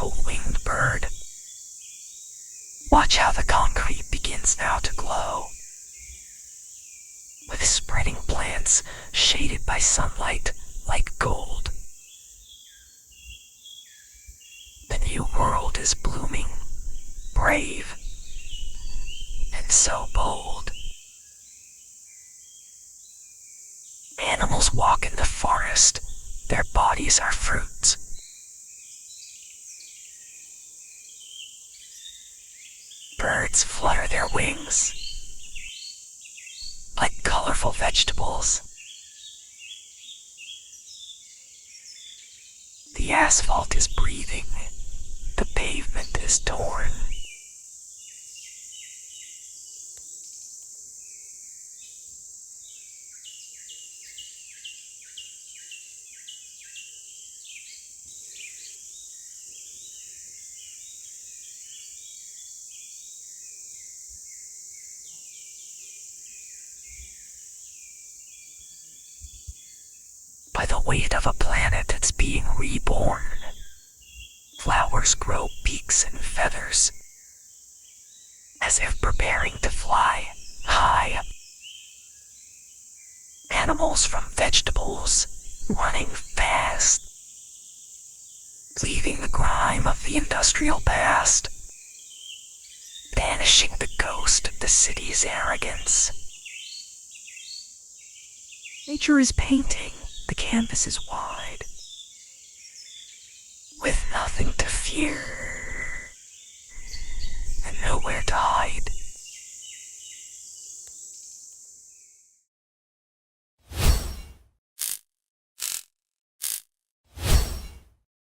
Petal-Winged Bird. Watch how the concrete begins now to glow, with spreading plants shaded by sunlight like gold. The new world is blooming, brave, and so bold. Animals walk in the forest, their bodies are fruits. Birds flutter their wings like colorful vegetables. The asphalt is breathing, the pavement is torn. By the weight of a planet that's being reborn, flowers grow beaks and feathers, as if preparing to fly high. Animals from vegetables running fast, leaving the grime of the industrial past, banishing the ghost of the city's arrogance. Nature is painting. The canvas is wide, with nothing to fear and nowhere to hide.